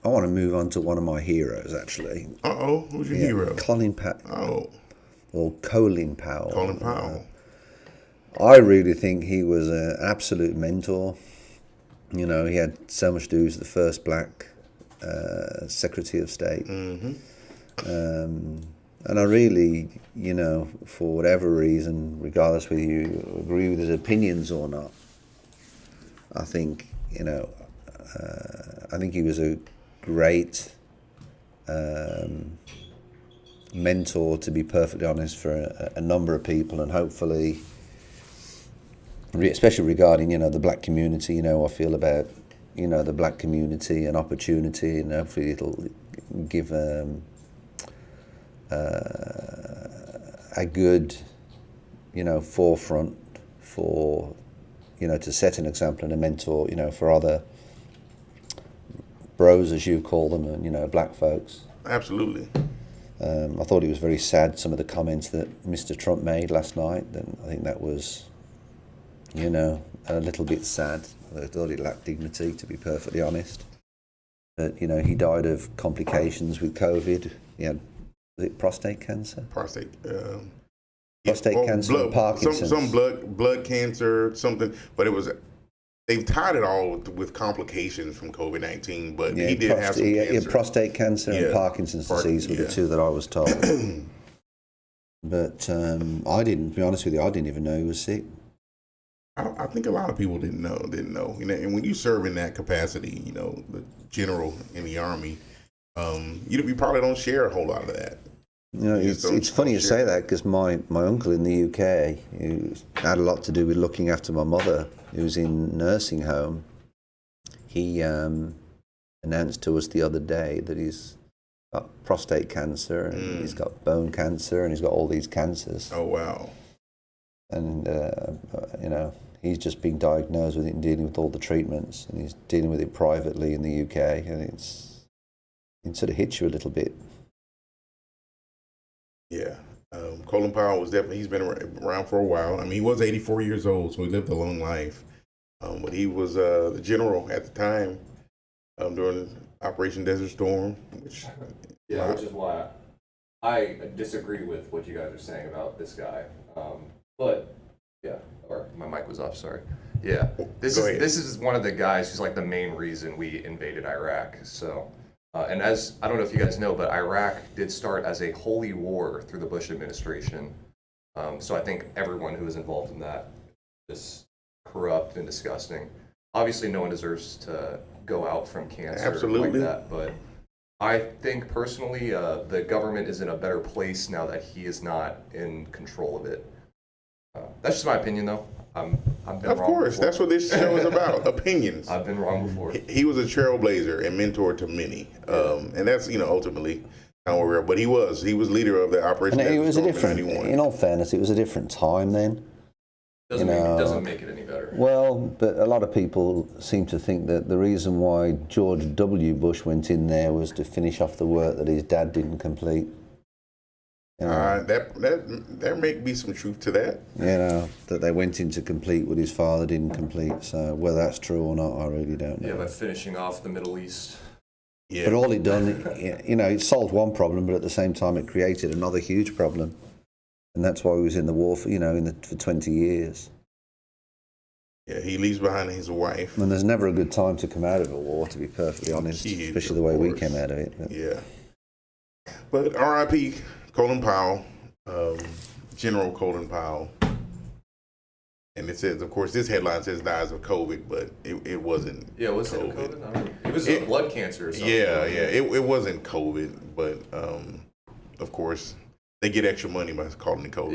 I want to move on to one of my heroes, actually. Who's your hero? Colin Powell. Or Colin Powell. Colin Powell. I really think he was an absolute mentor. You know, he had so much to do. He was the first black Secretary of State. Mm-hmm. And I really, you know, for whatever reason, regardless whether you agree with his opinions or not, I think, you know, I think he was a great mentor, to be perfectly honest, for a number of people, and hopefully, especially regarding, you know, the black community, you know, I feel about, you know, the black community and opportunity, and hopefully it'll give a good, you know, forefront for, you know, to set an example and a mentor, you know, for other bros, as you call them, and, you know, black folks. Absolutely. I thought it was very sad, some of the comments that Mr. Trump made last night, and I think that was, you know, a little bit sad. I thought it lacked dignity, to be perfectly honest. But, you know, he died of complications with COVID. He had, was it prostate cancer? Prostate Cancer, and Parkinson's. Some blood cancer, something, but it was, they've tied it all with complications from COVID-19, but he did have some cancer. He had prostate cancer and Parkinson's disease were the two that I was told. But I didn't, to be honest with you, I didn't even know he was sick. I think a lot of people didn't know, you know, and when you serve in that capacity, you know, the general in the Army, you probably don't share a whole lot of that. You know, it's funny you say that, because my uncle in the UK, who had a lot to do with looking after my mother, who's in nursing home, he announced to us the other day that he's got prostate cancer, and he's got bone cancer, and he's got all these cancers. Oh, wow. And, you know, he's just been diagnosed with it and dealing with all the treatments, and he's dealing with it privately in the UK, and it sort of hits you a little bit. Yeah. Colin Powell was definitely, he's been around for a while. I mean, he was 84 years old, so he lived a long life. But he was the general at the time during Operation Desert Storm. Which is why I disagree with what you guys are saying about this guy. But or my mic was off. Sorry. Yeah, this is one of the guys who's like the main reason we invaded Iraq. So, and as I don't know if you guys know, but Iraq did start as a holy war through the Bush administration. So I think everyone who was involved in that is corrupt and disgusting. Obviously, no one deserves to go out from cancer like that, but I think personally the government is in a better place now that he is not in control of it. That's just my opinion, though. I've been of wrong course, before. that's what this show is about, opinions. I've been wrong before. He was a trailblazer and mentor to many, and that's, you know, ultimately kind of where we're at. But he was leader of the Operation And it was a Desert Storm different, in 91. in all fairness, it was a different time then. Doesn't make it any better. Well, but a lot of people seem to think that the reason why George W. Bush went in there was to finish off the work that his dad didn't complete. You know, There may be some truth to that. you know, that they went in to complete what his father didn't complete. So whether that's true or not, I really don't know. Yeah, by finishing off the Middle East. Yeah. But all it done, you know, it solved one problem, but at the same time it created another huge problem. And that's why he was in the war for, you know, for 20 years. Yeah, he leaves behind his wife. And there's never a good time to come out of a war, to be perfectly honest, Kids, especially the of way we course. came out of it. But. Yeah. But R.I.P. Colin Powell, General Colin Powell. And it says, of course, this headline says dies of COVID, but it wasn't. Yeah, was it COVID? I mean, it was blood cancer or something. Yeah. It wasn't COVID, but of course, they get extra money by calling it COVID.